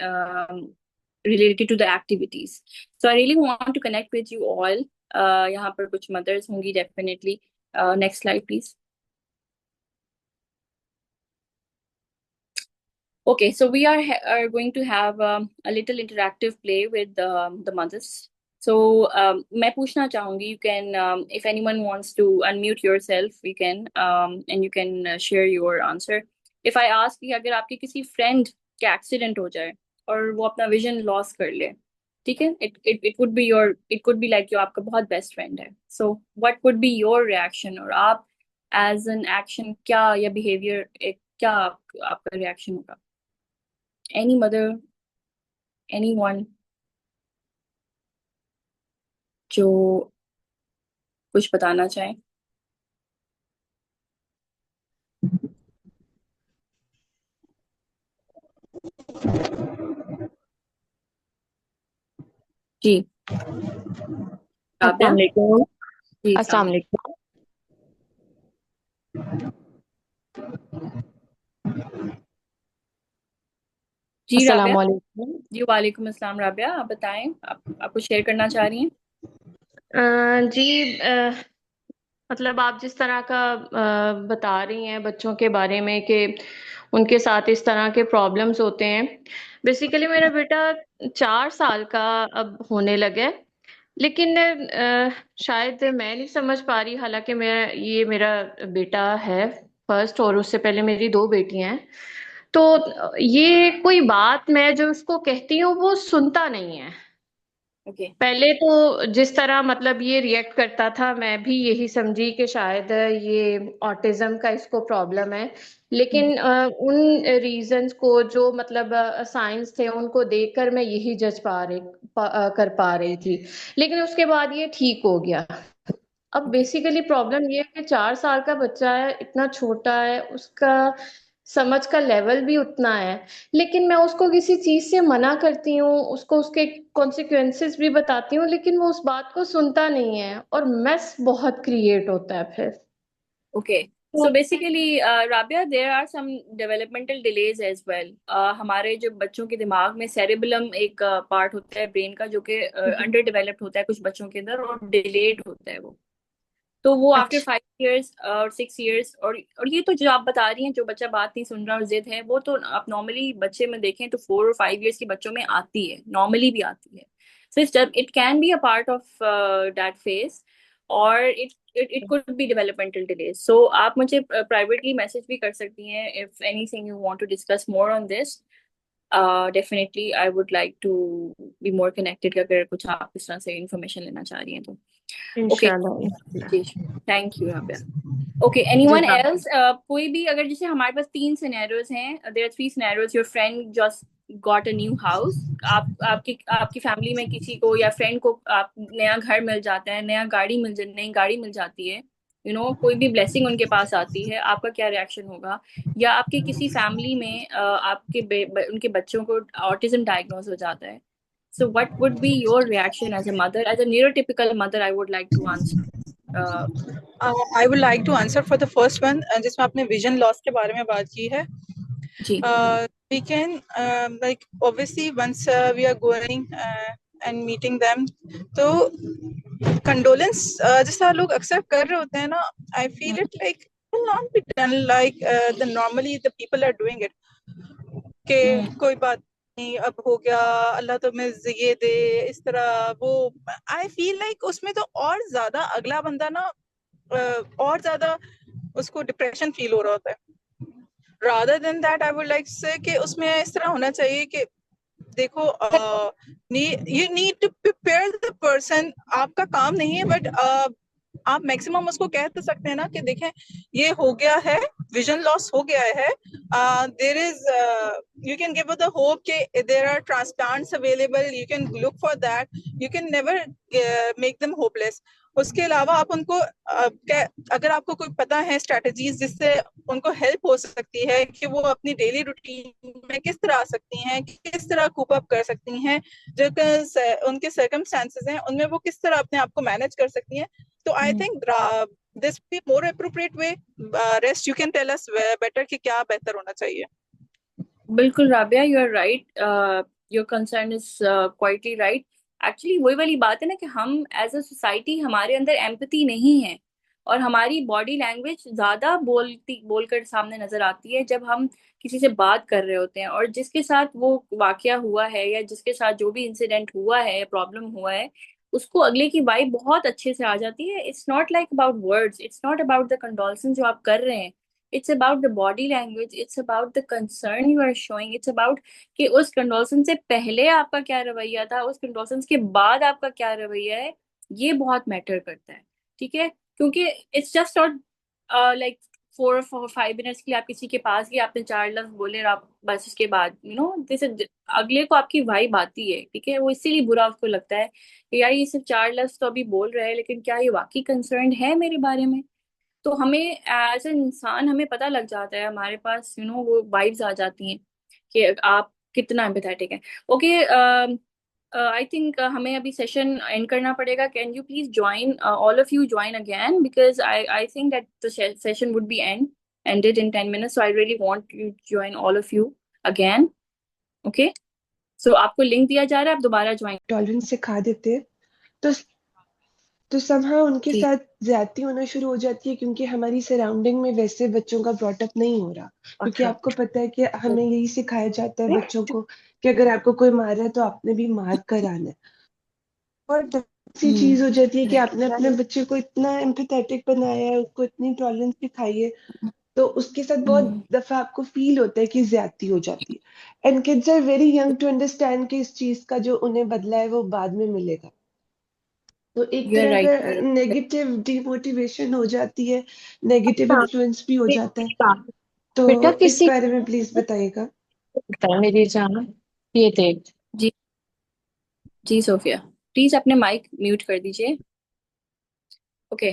related to the activities. So I really want to connect with you all. यहाँ पर कुछ मदर्स होंगी definitely. Next slide please. Okay, so we are going to have a little interactive play with the mothers. मैं पूछना चाहूंगी, you can, if anyone wants to unmute yourself, you can, and you can share your answer. If I ask कि अगर आपके किसी friend के accident हो जाए और वो अपना vision loss कर ले, ठीक है, it would be your, it could be like जो आपका बहुत best friend है, so what would be your reaction, और आप as an action क्या, या behavior क्या आपका reaction होगा? Any mother, anyone जो कुछ बताना चाहे? जी राबिया। अस्सलाम वालेकुम। जी अस्सलाम अस्सलाम वालेकुम। वालेकुम। जी अस्सलाम राबिया। वालेकुम। जी वालेकुम अस्सलाम। राबिया आप बताएं, आप कुछ शेयर करना चाह रही हैं? जी, मतलब आप जिस तरह का बता रही हैं बच्चों के बारे में कि उनके साथ इस तरह के प्रॉब्लम्स होते हैं। बेसिकली मेरा बेटा 4 साल का अब होने लगा है, लेकिन शायद मैं नहीं समझ पा रही, हालांकि मेरा बेटा है फर्स्ट, और उससे पहले मेरी 2 बेटियां हैं। तो ये कोई बात मैं जो उसको कहती हूँ वो सुनता नहीं है। ओके। पहले तो जिस तरह मतलब ये रिएक्ट करता था, मैं भी यही समझी कि शायद ये ऑटिज्म का इसको प्रॉब्लम है। लेकिन उन रीजंस को जो मतलब साइंस थे उनको देखकर मैं यही जज कर पा रही थी। लेकिन उसके बाद ये ठीक हो गया। अब ओके। बेसिकली प्रॉब्लम ये है कि 4 साल का बच्चा है, इतना छोटा है, उसका समझ का लेवल भी उतना है। लेकिन मैं उसको किसी चीज से मना करती हूँ, उसको उसके कॉन्सिक्वेंसेस भी बताती हूँ, लेकिन वो उस बात को सुनता नहीं है और मेस बहुत क्रिएट होता है फिर। ओके। तो so basically Rabia, there are some developmental delays as well. हमारे जो बच्चों के दिमाग में सेरेबलम एक पार्ट होता है ब्रेन का, जो कि अंडर डेवलप्ड होता है कुछ बच्चों के अंदर, और डिलेड होता है वो। तो वो आफ्टर अच्छा। 5 इयर्स और 6 इयर्स, और ये तो जो आप बता रही हैं, जो बच्चा बात नहीं सुन रहा और जिद है, वो तो आप नॉर्मली बच्चे में देखें तो 4 और 5 इयर्स के बच्चों में आती है, नॉर्मली भी आती है। So it can be a part of that phase, और it could be developmental delays. So आप मुझे प्राइवेटली मैसेज भी कर सकती हैं if anything you want to discuss more on this. Definitely I would like to be more connected, अगर कुछ आप इस तरह से इंफॉर्मेशन लेना चाह रही हैं तो। ओके। इंशाल्लाह जी, इंशाल्लाह। Thank you Rabia. Okay, anyone जज़ाक। एल्स? कोई भी, अगर जैसे हमारे पास 3 सिनेरियोज हैं, there are 3 scenarios. Your friend just got a new house, आपकी आपकी फैमिली में किसी को या फ्रेंड को आप नया घर मिल जाता है, नई गाड़ी मिल जाती है, कोई भी ब्लेसिंग उनके पास आती है, आपका क्या रिएक्शन होगा? या आपके किसी फैमिली में उनके बच्चों को ऑटिज्म डायग्नोज हो जाता है, so what would be your reaction as a mother, as a neurotypical mother? I would like to answer. I would like to answer for the first one, जिसमें आपने विजन लॉस के बारे में बात की है. जी। We can, like, obviously once we are going and meeting them, तो condolence जिस तरह लोग अक्सर कर रहे होते हैं ना, I feel it like will not be done like the normally the people are doing it. कि कोई बात नहीं, अब हो गया, अल्लाह तुम्हें ये दे, इस तरह वो। आई फील लाइक उसमें तो और ज्यादा अगला बंदा ना और ज्यादा उसको डिप्रेशन फील हो रहा होता है। Rather than that I would like to say उसमें इस तरह होना चाहिए कि देखो, you need to prepare the person. आपका काम नहीं है, बट आप मैक्सिमम उसको कह तो सकते हैं ना कि देखें ये हो गया है, विजन लॉस हो गया है, there is, you can give the hope कि there are transplants available, you can look for that, you can never make them hopeless. उसके अलावा आप उनको अगर आपको कोई पता है स्ट्रेटजीज जिससे उनको हेल्प हो सकती है कि वो अपनी डेली रूटीन में किस तरह आ सकती हैं, किस तरह कूप अप कर सकती हैं, जो उनके सर्कमस्टांसेस हैं उनमें वो किस तरह अपने आप को मैनेज कर सकती हैं, तो I think this be more appropriate way. Rest you can tell us better कि क्या बेहतर होना चाहिए। बिल्कुल Rabia, you are right, your concern is quitely right. Actually वही वाली बात है ना कि हम एज अ सोसाइटी, हमारे अंदर एम्पैथी नहीं है, और हमारी बॉडी लैंग्वेज ज्यादा बोलकर सामने नजर आती है जब हम किसी से बात कर रहे होते हैं, और जिसके साथ वो वाकया हुआ है या जिसके साथ जो भी इंसिडेंट हुआ है या प्रॉब्लम हुआ है, उसको अगले की वाइब बहुत अच्छे से आ जाती है। It's not like about words, it's not about the condolence जो आप कर रहे हैं, it's about the body language, it's about the concern you are showing, it's about कि उस कंडोलेंस से पहले आपका क्या रवैया था, उस कंडोलेंस के बाद आपका क्या रवैया है, ये बहुत मैटर करता है। ठीक है, क्योंकि इट्स जस्ट नॉट लाइक 4 और 5 मिनट्स के लिए आप किसी के पास गए, आपने 4 लफ्ज बोले और आप बस उसके बाद दिस अगले को आपकी वाइब आती है। ठीक है, वो इसीलिए बुरा उसको लगता है कि यार ये सिर्फ 4 लफ्ज तो अभी बोल रहे हैं, लेकिन क्या ये वाकई कंसर्न है मेरे बारे में। तो हमें एज एन इंसान हमें पता लग जाता है, हमारे पास वो वाइब्स आ जाती हैं कि आप कितना एम्पैथेटिक हैं। ओके, आई थिंक हमें अभी सेशन एंड करना पड़ेगा। Can you please join, all of you join again, because I think that the session would be ended in 10 minutes, so I really want you to join all of you again. Okay, so आपको link दिया जा रहा है, आप दोबारा join. Tolerance सिखा देते हैं तो समहा उनके जी, साथ ज्यादती होना शुरू हो जाती है, क्योंकि हमारी सराउंडिंग में वैसे बच्चों का ब्रॉटअप नहीं हो रहा। क्योंकि अच्छा, आपको पता है कि हमें यही सिखाया जाता है बच्चों को कि अगर आपको कोई मार रहा है तो आपने भी मार कर आना है। और ऐसी चीज हो जाती है कि आपने अपने बच्चे को इतना एम्पैथेटिक बनाया है, उसको इतनी टॉलरेंस सिखाई है, तो उसके साथ बहुत दफा आपको फील होता है कि ज्यादती हो जाती है। And kids are very young to understand कि इस चीज का जो उन्हें बदला है वो बाद में मिलेगा। तो एक यू आर तरह राइट। का नेगेटिव डिमोटिवेशन हो जाती है, नेगेटिव हाँ, इन्फ्लुएंस भी हो जाता है। तो बेटा इस किसी बारे में प्लीज बताइएगा। को मेरी जान, ये देख। जी, जी सोफिया, प्लीज अपने माइक म्यूट कर दीजिए। ओके,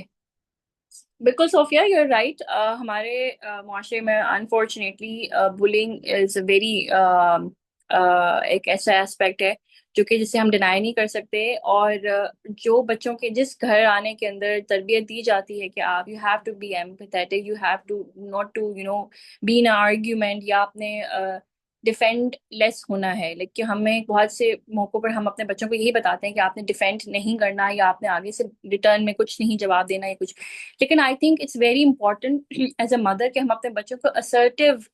बिल्कुल सोफिया, यू आर राइट। हमारे मुआशरे में अनफॉर्चुनेटली बुलिंग इज वेरी एक ऐसा एस्पेक्ट है जो कि जिसे हम डिनाई नहीं कर सकते। और जो बच्चों के जिस घर आने के अंदर तरबियत दी जाती है कि आप you have to be empathetic, you have to not to be in argument, या आपने डिफेंड लेस होना है। लेकिन हमें बहुत से मौकों पर हम अपने बच्चों को यही बताते हैं कि आपने डिफेंड नहीं करना, या आपने आगे से रिटर्न में कुछ नहीं जवाब देना या कुछ। लेकिन I think it's very important as a mother कि हम अपने बच्चों को असर्टिव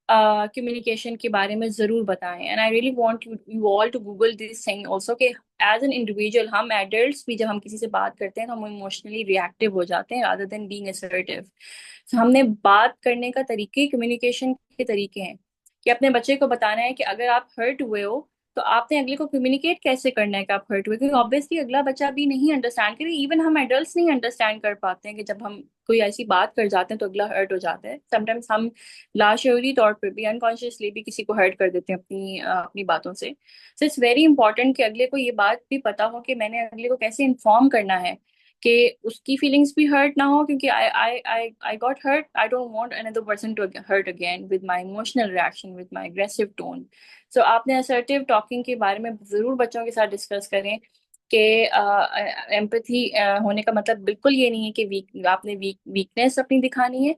कम्युनिकेशन के बारे में जरूर बताएं। And I really want you all to google this thing also कि एज एन इंडिविजुअल, हम एडल्ट्स भी जब हम किसी से बात करते हैं तो हम इमोशनली रिएक्टिव हो जाते हैं रादर देन बीइंग असर्टिव। तो हमने बात करने का तरीके, कम्युनिकेशन के तरीके हैं कि अपने बच्चे को बताना है कि अगर आप हर्ट हुए हो तो आपने अगले को कम्युनिकेट कैसे करना है कि आप हर्ट हुए, क्योंकि ऑब्वियसली अगला बच्चा भी नहीं अंडरस्टैंड करे। इवन हम एडल्ट्स नहीं अंडरस्टैंड कर पाते हैं कि जब हम कोई ऐसी बात कर जाते हैं तो अगला हर्ट हो जाता है। समटाइम्स हम लाशऊरी तौर पर भी, अनकॉन्शियसली भी किसी को हर्ट कर देते हैं अपनी बातों से। सो इट्स वेरी इंपॉर्टेंट कि अगले को ये बात भी पता हो कि मैंने अगले को कैसे इन्फॉर्म करना है कि उसकी फीलिंग्स भी हर्ट ना हो, क्योंकि I got hurt, I don't want another person to hurt again with my emotional reaction, with my aggressive tone. So आपने असर्टिव टॉकिंग के बारे में जरूर बच्चों के साथ डिस्कस करें कि एम्पैथी होने का मतलब बिल्कुल ये नहीं है कि आपने वीकनेस अपनी दिखानी है।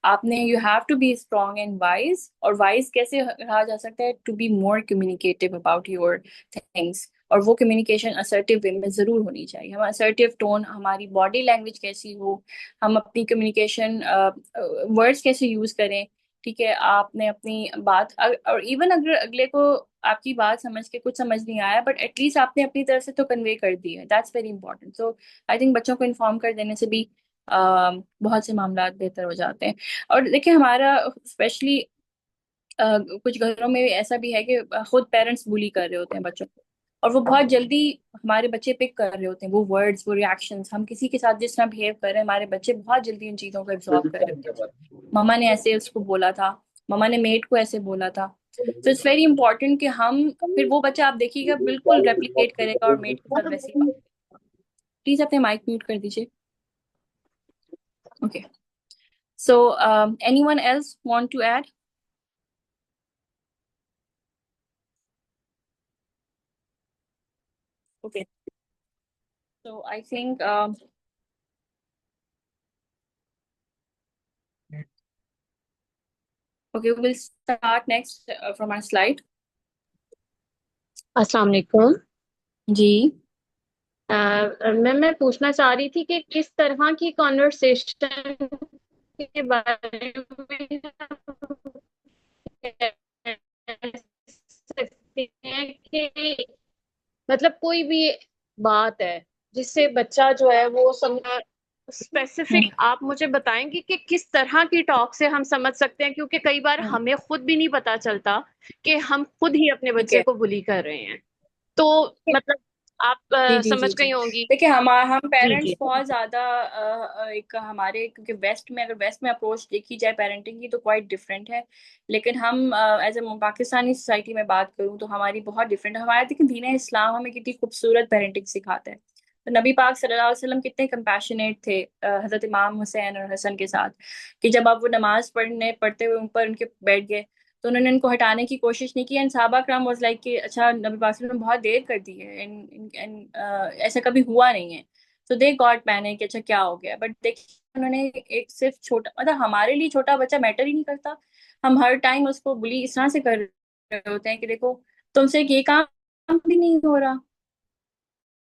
आपने you have to be strong and wise. और वाइज कैसे रहा जा सकता है? To be more communicative about your things. और वो कम्युनिकेशन असर्टिव वे में जरूर होनी चाहिए। हम असर्टिव टोन, हमारी बॉडी लैंग्वेज कैसी हो, हम अपनी कम्युनिकेशन वर्ड्स कैसे यूज करें ठीक है, आपने अपनी बात और इवन अगर अगले को आपकी बात समझ के कुछ समझ नहीं आया, बट एटलीस्ट आपने अपनी तरफ से तो कन्वे कर दी है, that's very important. So I think बच्चों को इन्फॉर्म कर देने से भी बहुत से मामला बेहतर हो जाते हैं। और देखिए हमारा स्पेशली कुछ घरों में ऐसा भी है कि खुद पेरेंट्स बुली कर रहे होते हैं बच्चों को, और वो बहुत जल्दी हमारे बच्चे पिक कर रहे होते हैं, वो वर्ड्स, वो रिएक्शंस, हम किसी के साथ जिस तरह बिहेव कर रहे हैं हमारे बच्चे बहुत जल्दी उन चीजों को एब्जॉर्ब कर रहे होते हैं। मम्मा ने ऐसे उसको बोला था, मम्मा ने मेट को ऐसे बोला था। तो इट्स वेरी इंपॉर्टेंट कि हम, फिर वो बच्चा आप देखिएगा बिल्कुल रेप्लिकेट करेगा और मेट के साथ वैसे ही बात करेगा। प्लीज अपने माइक म्यूट कर दीजिए। Okay, so anyone else want to add? Okay, so I think okay, we'll start next from our slide. अस्सलाम वालेकुम। जी। मैं पूछना चाह रही थी कि किस तरह की कॉन्वर्सेशन के बारे में कह सकते हैं कि मतलब कोई भी बात है जिससे बच्चा जो है वो स्पेसिफिक आप मुझे बताएंगे कि किस तरह की टॉक से हम समझ सकते हैं, क्योंकि कई बार हमें खुद भी नहीं पता चलता कि हम खुद ही अपने बच्चे को बुली कर रहे हैं। तो मतलब आप जी जी समझ जी गई जी होंगी। देखिए, हम जी पेरेंट्स जी बहुत ज्यादा एक हमारे, क्योंकि वेस्ट में, अगर वेस्ट में अप्रोच देखी जाए पेरेंटिंग की तो क्वाइट डिफरेंट है, लेकिन हम एज ए पाकिस्तानी सोसाइटी में बात करूं तो हमारी बहुत डिफरेंट है। हमारे देखिए दीन इस्लाम हमें कितनी खूबसूरत पेरेंटिंग सिखाता है। तो नबी पाक सल्लल्लाहु अलैहि वसल्लम कितने कंपैशनेट थे हजरत इमाम हुसैन और हसन के साथ, कि जब अब वो नमाज पढ़ते हुए ऊपर उनके बैठ गए तो उन्होंने इनको हटाने की कोशिश नहीं की। एंड साहबा कराम वाज लाइक कि अच्छा नबी पाक ने बहुत देर कर दी है, एंड ऐसा कभी हुआ नहीं है। तो दे गॉट पैनिक कि अच्छा क्या हो गया। बट देखिए उन्होंने एक सिर्फ छोटा, मतलब हमारे लिए छोटा बच्चा मैटर ही नहीं करता, हम हर टाइम उसको बुली इस तरह से कर रहे होते हैं कि देखो तुमसे ये काम भी नहीं हो रहा,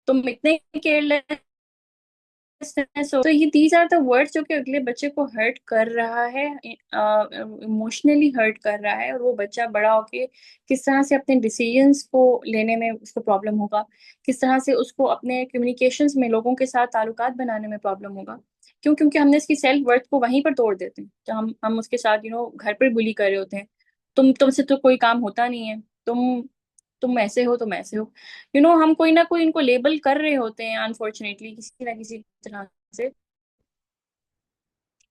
तुम इतने केयरलेस। तो ये दीज आर द वर्ड्स जो कि अगले बच्चे को हर्ट कर रहा है, इमोशनली हर्ट कर रहा है, और वो बच्चा बड़ा होके किस तरह से अपने डिसीजंस को लेने में उसको प्रॉब्लम होगा, किस तरह से उसको अपने कम्युनिकेशंस में लोगों के साथ ताल्लुकात बनाने में प्रॉब्लम होगा। क्यों? क्योंकि हमने इसकी सेल्फ वर्थ को वहीं पर तोड़ देते हैं, जब हम उसके साथ घर पर बुली कर रहे होते हैं। तुमसे तो कोई काम होता नहीं है, तुम ऐसे हो, तुम ऐसे हो, हम कोई ना कोई इनको लेबल कर रहे होते हैं अनफॉर्चुनेटली किसी ना किसी तरह से,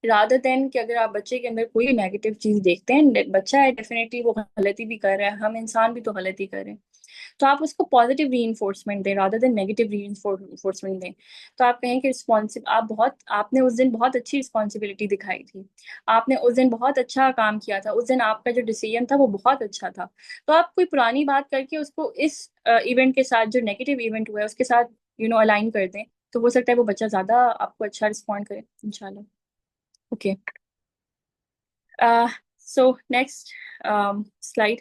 रादर देन कि अगर आप बच्चे के अंदर कोई नेगेटिव चीज देखते हैं, बच्चा है डेफिनेटली वो गलती भी कर रहा है, हम इंसान भी तो गलती कर रहे हैं, तो आप उसको पॉजिटिव रीइंफोर्समेंट दें रादर देन नेगेटिव रीइंफोर्समेंट दें। तो आप कहें कि रिस्पॉन्सिव, आपने उस दिन बहुत अच्छी रिस्पॉन्सिबिलिटी दिखाई थी, आपने उस दिन बहुत अच्छा काम किया था, उस दिन आपका जो डिसीजन था वो बहुत अच्छा था। तो आप कोई पुरानी बात करके उसको इस इवेंट के साथ, जो नेगेटिव इवेंट हुआ है उसके साथ अलाइन कर दें, तो हो सकता है वो बच्चा ज्यादा आपको अच्छा रिस्पॉन्ड करे इंशाल्लाह। Okay, so next slide.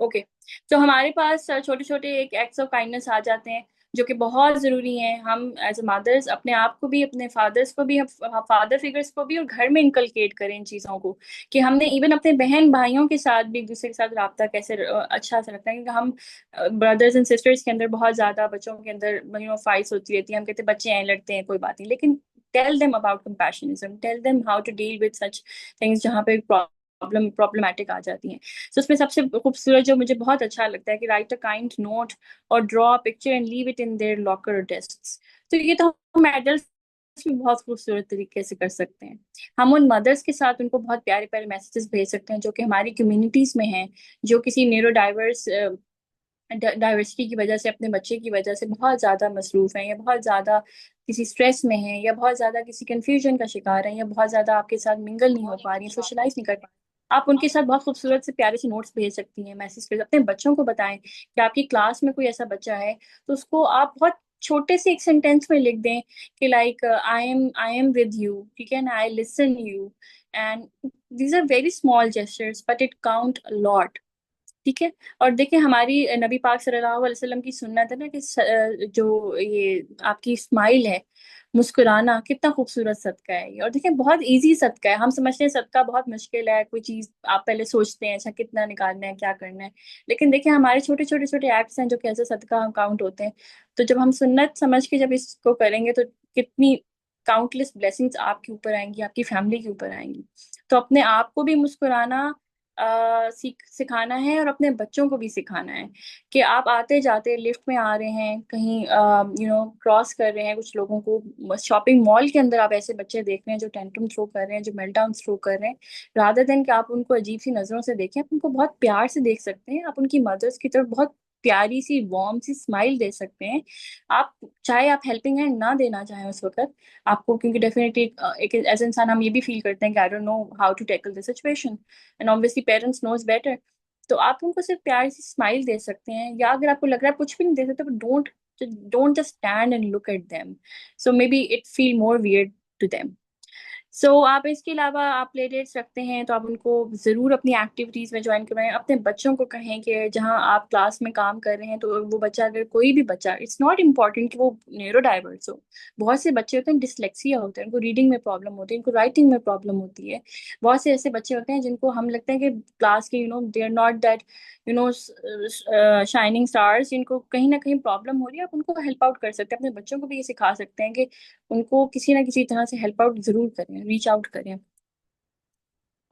Okay, तो हमारे पास छोटे छोटे एक एक्ट्स ऑफ काइंडनेस आ जाते हैं जो कि बहुत ज़रूरी हैं। हम एज ए मदर्स अपने आप को भी, अपने फादर्स को भी, फादर फिगर्स को भी, और घर में इंकलकेट करें इन चीज़ों को, कि हमने इवन अपने बहन भाइयों के साथ भी एक दूसरे के साथ रब्ता कैसे अच्छा से रखना है। क्योंकि हम ब्रदर्स एंड सिस्टर्स के अंदर बहुत ज़्यादा, बच्चों के अंदर फाइट्स होती रहती है, हम कहते हैं बच्चे हैं लड़ते हैं कोई बात नहीं, लेकिन tell them about compassionism, tell them how to deal with such things जहाँ पे प्रॉब्लमैटिक आ जाती हैं। तो उसमें सबसे खूबसूरत जो मुझे बहुत अच्छा लगता है कि राइट अ काइंड नोट और draw a picture and leave it in their locker desk. तो ये तो हम एडल्ट भी बहुत खूबसूरत तरीके से कर सकते हैं। हम उन मदर्स के साथ उनको बहुत प्यारे प्यारे मैसेजेस भेज सकते हैं जो कि हमारी कम्युनिटीज में हैं, जो किसी न्यूरो डाइवर्सिटी की वजह से, अपने बच्चे की वजह से बहुत ज़्यादा मसरूफ़ हैं, या बहुत ज़्यादा किसी स्ट्रेस में हैं, या बहुत ज़्यादा किसी कंफ्यूजन का शिकार हैं, या बहुत ज़्यादा आपके साथ मिंगल नहीं हो पा रही हैं, सोशलाइज नहीं कर पा रही। आप उनके साथ बहुत खूबसूरत से प्यारे से नोट्स भेज सकती हैं, मैसेज कर, अपने बच्चों को बताएं कि आपकी क्लास में कोई ऐसा बच्चा है तो उसको आप बहुत छोटे से एक सेंटेंस में लिख दें कि like I am with you, ठीक है ना, I listen you, and these are very small gestures but it count a lot. ठीक है। और देखिए हमारी नबी पाक सल्लल्लाहु अलैहि वसल्लम की सुन्नत है ना कि जो ये आपकी स्माइल है, मुस्कुराना, कितना खूबसूरत सदका है ये। और देखिए बहुत इजी सदका है। हम समझते हैं सदका बहुत मुश्किल है, कोई चीज आप पहले सोचते हैं अच्छा कितना निकालना है, क्या करना है। लेकिन देखिए हमारे छोटे छोटे छोटे एक्ट्स हैं जो कैसे सदका काउंट होते हैं। तो जब हम सुन्नत समझ के जब इसको करेंगे तो कितनी काउंटलेस ब्लेसिंग्स आपके ऊपर आएंगी, आपकी फैमिली के ऊपर आएंगी। तो अपने आप को भी मुस्कुराना सिखाना है और अपने बच्चों को भी सिखाना है कि आप आते जाते लिफ्ट में आ रहे हैं, कहीं क्रॉस कर रहे हैं कुछ लोगों को, शॉपिंग मॉल के अंदर आप ऐसे बच्चे देख रहे हैं जो टेंट्रम थ्रो कर रहे हैं, जो मेल्टडाउन थ्रो कर रहे हैं, रादर देन कि आप उनको अजीब सी नजरों से देखें, आप उनको बहुत प्यार से देख सकते हैं। आप उनकी मदर्स की तरफ बहुत प्यारी सी वार्म सी स्माइल दे सकते हैं। आप चाहे आप हेल्पिंग हैंड ना देना चाहें उस वक्त आपको, क्योंकि डेफिनेटली एक एज इंसान हम ये भी फील करते हैं कि I don't know how to tackle this situation and obviously parents knows better. तो आप उनको सिर्फ प्यार से स्माइल दे सकते हैं, या अगर आपको लग रहा है कुछ भी नहीं दे सकते, don't just stand and look at them, so maybe it feel more weird to them. आप इसके अलावा आप प्ले डेट्स रखते हैं तो आप उनको ज़रूर अपनी एक्टिविटीज़ में ज्वाइन करवाएं। अपने बच्चों को कहें कि जहां आप क्लास में काम कर रहे हैं तो वो बच्चा, अगर कोई भी बच्चा, इट्स नॉट इम्पॉर्टेंट कि वो न्यूरो डाइवर्स हो। बहुत से बच्चे होते हैं डिसलेक्सिया होते हैं, उनको रीडिंग में प्रॉब्लम होती है, उनको राइटिंग में प्रॉब्लम होती है। बहुत से ऐसे बच्चे होते हैं जिनको हम लगता है कि क्लास के they are not that shining stars, जिनको कहीं ना कहीं प्रॉब्लम हो रही है। आप उनको हेल्प आउट कर सकते हैं, अपने बच्चों को भी ये सिखा सकते हैं कि उनको किसी ना किसी तरह से हेल्प आउट जरूर करें, रीच आउट करें।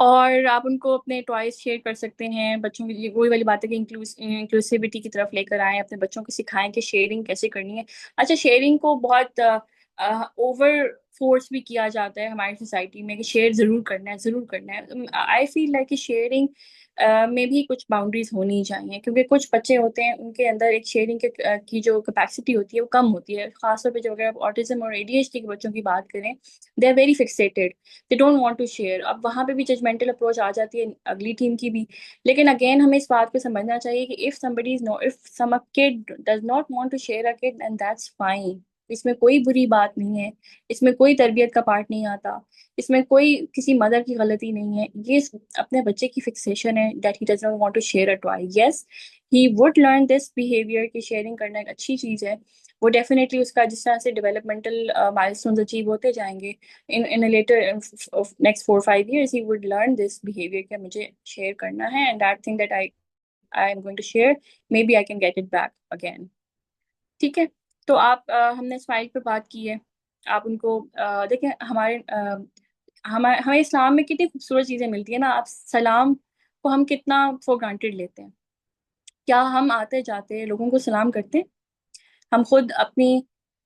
और आप उनको अपने टॉयज शेयर कर सकते हैं बच्चों के लिए। वही वाली बात है कि इंक्लूसिविटी की तरफ लेकर आए, अपने बच्चों को सिखाएं कि शेयरिंग कैसे करनी है। अच्छा, शेयरिंग को बहुत ओवर फोर्स भी किया जाता है हमारी सोसाइटी में कि शेयर जरूर करना है, जरूर करना है। आई फील लाइक कि शेयरिंग में भी कुछ बाउंड्रीज होनी चाहिए, क्योंकि कुछ बच्चे होते हैं उनके अंदर एक शेयरिंग की जो कैपेसिटी होती है वो कम होती है। खासतौर पे जो अगर आप ऑटिज्म और एडीएचडी के बच्चों की बात करें, they are very fixated, they don't want to share. अब वहां पे भी जजमेंटल अप्रोच आ जाती है अगली टीम की भी। लेकिन अगेन हमें इस बात को समझना चाहिए कि if some kid does not want to share a kid, and that's fine. इसमें कोई बुरी बात नहीं है, इसमें कोई तरबियत का पार्ट नहीं आता, इसमें कोई किसी मदर की गलती नहीं है। ये अपने बच्चे की फिक्सेशन है that he does not want to share a toy. Yes, he would learn this behaviour कि शेयरिंग करना एक अच्छी चीज है। वो डेफिनेटली उसका जिस तरह से डेवलपमेंटल माइलस्टोन्स अचीव होते जाएंगे in a later of next 4 or 5 years, he would learn this behavior कि मुझे share करना है, and that thing that I am going to share, maybe I can get it back again। ठीक है। तो आप हमने स्माइल पर बात की है। आप उनको देखें, हमें इस्लाम में कितनी खूबसूरत चीजें मिलती है ना। आप सलाम को हम कितना फॉर ग्रांटेड लेते हैं। क्या हम आते जाते लोगों को सलाम करते हैं? हम खुद अपनी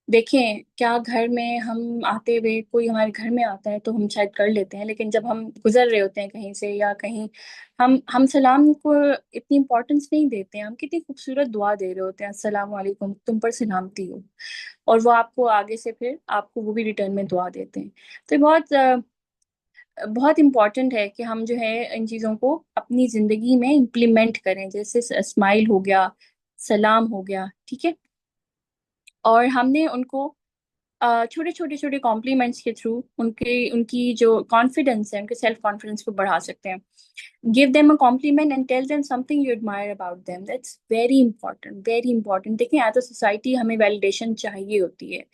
देखें, क्या घर में हम आते हुए कोई हमारे घर में आता है तो हम शायद कर लेते हैं, लेकिन जब हम गुजर रहे होते हैं कहीं से या कहीं, हम सलाम को इतनी इंपॉर्टेंस नहीं देते हैं। हम कितनी खूबसूरत दुआ दे रहे होते हैं, अस्सलाम वालेकुम, तुम पर सलामती हो, और वो आपको आगे से फिर आपको वो भी रिटर्न में दुआ देते हैं। तो ये बहुत इंपॉर्टेंट है कि हम जो है इन चीज़ों को अपनी ज़िंदगी में इम्प्लीमेंट करें, जैसे स्माइल हो गया, सलाम हो गया। ठीक है। और हमने उनको छोटे छोटे छोटे कॉम्प्लीमेंट्स के थ्रू उनकी जो कॉन्फिडेंस है, उनके सेल्फ कॉन्फिडेंस को बढ़ा सकते हैं। Give them a compliment and tell them something you admire about them, that's very important, very important. देखिए एज अ सोसाइटी हमें वैलिडेशन चाहिए होती है।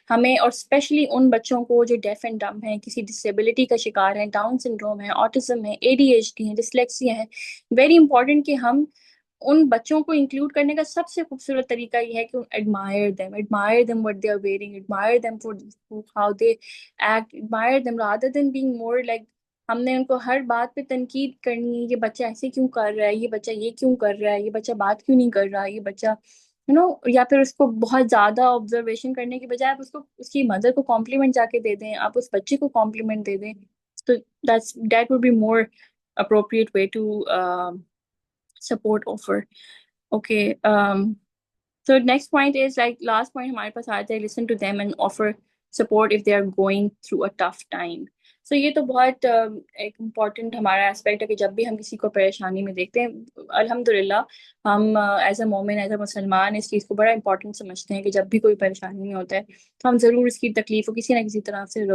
हमें, और स्पेशली उन बच्चों को जो डेफ एंड डम्ब हैं, किसी डिसेबिलिटी का शिकार है, डाउन सिंड्रोम है, ऑटिज्म है, एडीएचडी है, डिसलेक्सिया है, वेरी इंपॉर्टेंट कि हम उन बच्चों को इंक्लूड करने का सबसे खूबसूरत तरीका ये है कि admire them what they are wearing, admire them for how they act, admire them rather than being more like हमने उनको हर बात पे तनकीद करनी है। ये बच्चा ऐसे क्यों कर रहा है, ये बच्चा ये क्यों कर रहा है, ये बच्चा बात क्यों नहीं कर रहा, ये बच्चा या फिर उसको बहुत ज्यादा ऑब्जर्वेशन करने की बजाय आप उसको उसकी मदर को कॉम्प्लीमेंट जाके दे दें, आप उस बच्चे को कॉम्प्लीमेंट दे दें। तो that would be more appropriate way to support offer। Okay, so next point is like last point हमारे पास आता है, listen to them and offer support if they are going through a tough time। So ये तो बहुत एक important हमारा aspect है कि जब भी हम किसी को परेशानी में देखते हैं, अल्हम्दुलिल्लाह हम एज अ मोमिन, एज अ मुसलमान इस चीज़ को बड़ा इंपॉर्टेंट समझते हैं कि जब भी कोई परेशानी में होता है तो हम ज़रूर इसकी तकलीफ को किसी ना किसी तरह से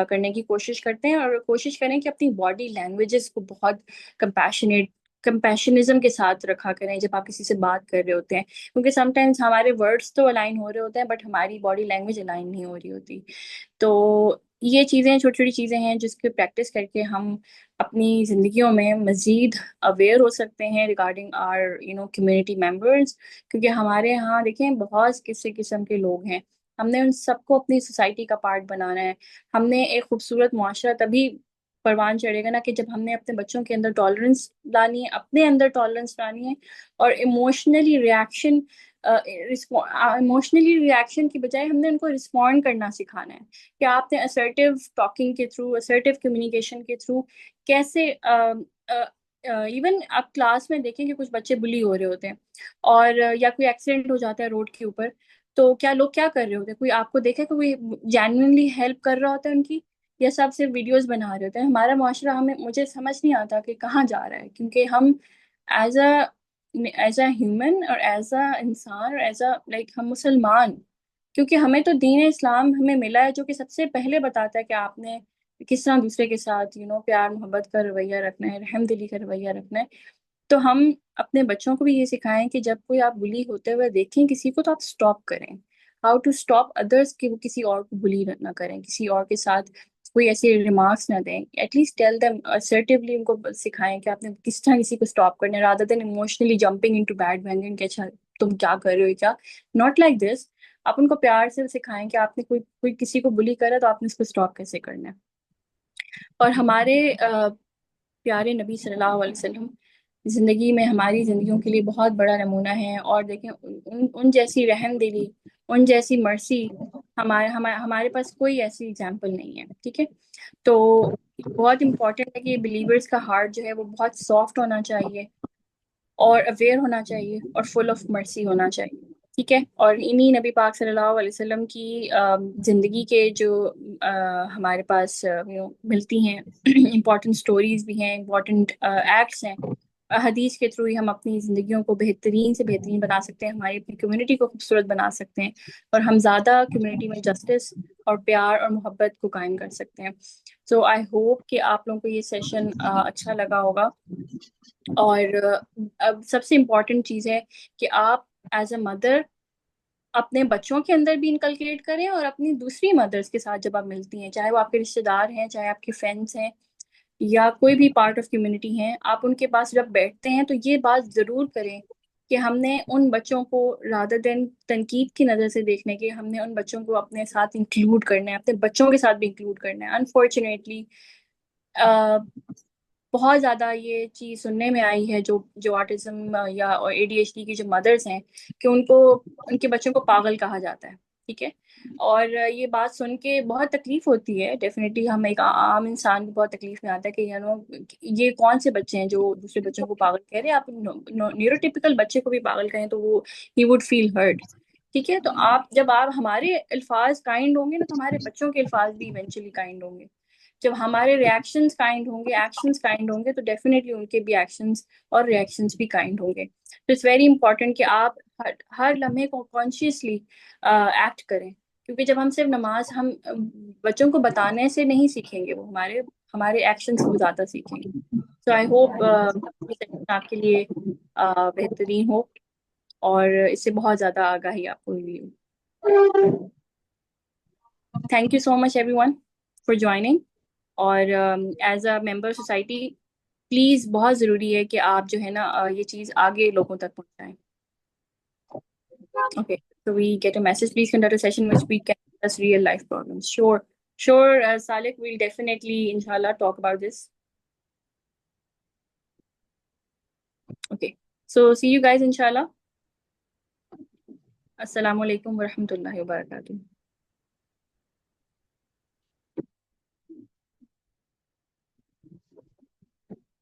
करने की कोशिश करते हैं, और कोशिश करें कि अपनी बॉडी लैंग्वेजेस को बहुत कंपैशनेट कंपैशनिज्म के साथ रखा करें जब आप किसी से बात कर रहे होते हैं, क्योंकि समटाइम्स हमारे वर्ड्स तो अलाइन हो रहे होते हैं बट हमारी बॉडी लैंग्वेज अलाइन नहीं हो रही होती। तो ये चीज़ें, छोटी छोटी चीज़ें हैं जिसकी प्रैक्टिस करके हम अपनी ज़िंदगियों में मज़ीद अवेयर हो सकते हैं रिगार्डिंग आर कम्युनिटी मेंबर्स। क्योंकि हमारे यहाँ देखें बहुत किसी किस्म के लोग हैं, हमने उन सबको अपनी सोसाइटी का पार्ट बनाना है। हमने एक खूबसूरत मुआशरा तभी परवान चढ़ेगा ना कि जब हमने अपने बच्चों के अंदर टॉलरेंस लानी है, अपने अंदर टॉलरेंस लानी है, और इमोशनली रिएक्शन की बजाय हमने उनको रिस्पॉन्ड करना सिखाना है कि आपने असर्टिव टॉकिंग के थ्रू, असर्टिव कम्युनिकेशन के थ्रू कैसे इवन आप क्लास में देखें कि कुछ बच्चे बुली हो रहे होते हैं और या कोई एक्सीडेंट हो जाता है रोड के ऊपर, तो क्या लोग क्या कर रहे होते हैं? कोई आपको देखा कि कोई जेन्युइनली हेल्प कर रहा होता है उनकी, या सब सिर्फ वीडियोस बना रहे होते हैं? हमारा मुआशरा, हमें मुझे समझ नहीं आता कि कहाँ जा रहा है, क्योंकि हम एज अ ह्यूमन और एज अ इंसान और एज अ हम मुसलमान, क्योंकि हमें तो दीन इस्लाम हमें मिला है जो कि सबसे पहले बताता है कि आपने किस तरह दूसरे के साथ प्यार मोहब्बत का रवैया रखना है, रहमदिली का रवैया रखना है। तो हम अपने बच्चों को भी ये सिखाएं कि जब कोई आप बुली होते हुए देखें किसी को, तो आप स्टॉप करें। हाउ टू स्टॉप अदर्स, कि वो किसी और को बुली ना करें, किसी और के साथ कोई ऐसे रिमार्क्स ना दें। एटलीस्ट टेल देम असर्टिवली, उनको सिखाएं कि आपने किस तरह किसी को स्टॉप करना है, rather than emotionally jumping into bad banging कि अच्छा तुम क्या कर रहे हो क्या। Not like this. आप उनको प्यार से सिखाएं कि आपने कोई कोई किसी को बुली करा तो आपने उसको स्टॉप कैसे करना है। और हमारे प्यारे नबी सल्लल्लाहु अलैहि वसल्लम जिंदगी में हमारी जिंदगियों के लिए बहुत बड़ा नमूना है। और देखें उन जैसी रहम दिली, उन जैसी मर्सी हमारे पास कोई ऐसी एग्जाम्पल नहीं है। ठीक है, तो बहुत इंपॉर्टेंट है कि बिलीवर्स का हार्ट जो है वो बहुत सॉफ्ट होना चाहिए और अवेयर होना चाहिए और फुल ऑफ मर्सी होना चाहिए। ठीक है, और इन्हीं नबी पाक सल्लल्लाहु अलैहि वसल्लम की जिंदगी के जो हमारे पास मिलती हैं इम्पोर्टेंट स्टोरीज भी हैं, इम्पोर्टेंट एक्ट्स हैं, हदीस के थ्रू ही हम अपनी ज़िंदगियों को बेहतरीन से बेहतरीन बना सकते हैं, हमारी अपनी कम्युनिटी को खूबसूरत बना सकते हैं, और हम ज़्यादा कम्युनिटी में जस्टिस और प्यार और मोहब्बत को कायम कर सकते हैं। सो आई होप कि आप लोगों को ये सेशन अच्छा लगा होगा। और अब सबसे इम्पॉर्टेंट चीज़ है कि आप एज अ मदर अपने बच्चों के अंदर भी इनकलकेट करें, और अपनी दूसरी मदर्स के साथ जब आप मिलती हैं, चाहे वो आपके रिश्तेदार हैं, चाहे आपके फ्रेंड्स हैं, या कोई भी पार्ट ऑफ कम्युनिटी हैं, आप उनके पास जब बैठते हैं तो ये बात ज़रूर करें कि हमने उन बच्चों को रादर देन तनकीद की नज़र से देखने के, हमने उन बच्चों को अपने साथ इंक्लूड करना है, अपने बच्चों के साथ भी इंक्लूड करना है। अनफॉर्चुनेटली बहुत ज़्यादा ये चीज़ सुनने में आई है, जो जो ऑटिज्म या ADHD की जो मदर्स हैं, कि उनको उनके बच्चों को पागल कहा जाता है। ठीक है, और ये बात सुन के बहुत तकलीफ होती है। डेफिनेटली हम एक आम इंसान को बहुत तकलीफ में आता है कि ये कौन से बच्चे हैं जो दूसरे बच्चों को पागल कह रहे हैं। आप न्यूरोटिपिकल बच्चे को भी पागल कहें तो वो ही वुड फील हर्ट। ठीक है, तो जब आप हमारे अल्फाज काइंड होंगे ना, तो हमारे बच्चों के अल्फाज भी इवेंचुअली काइंड होंगे। जब हमारे रिएक्शंस काइंड होंगे, एक्शंस काइंड होंगे, तो डेफिनेटली उनके भी एक्शंस और रिएक्शंस भी काइंड होंगे। तो इट्स वेरी इंपॉर्टेंट कि आप हर लम्हे को कॉन्शियसली एक्ट करें, क्योंकि जब हम सिर्फ नमाज हम बच्चों को बताने से नहीं सीखेंगे, वो हमारे हमारे एक्शन से वो ज़्यादा सीखेंगे। सो आई होप ये सेशन आपके लिए बेहतरीन हो और इससे बहुत ज़्यादा आगाही आपको मिली हो। Thank you so much everyone for joining. और as a member society please बहुत ज़रूरी है कि आप जो है ना ये चीज़ आगे लोगों तक पहुंचाएं। Okay, so we get a message. Please conduct a session in which we can discuss real life problems. Sure, sure, Salik, we'll definitely, inshallah, talk about this. Okay, so see you guys, inshallah. Assalamu alaikum wa rahmatullahi wa barakatuh.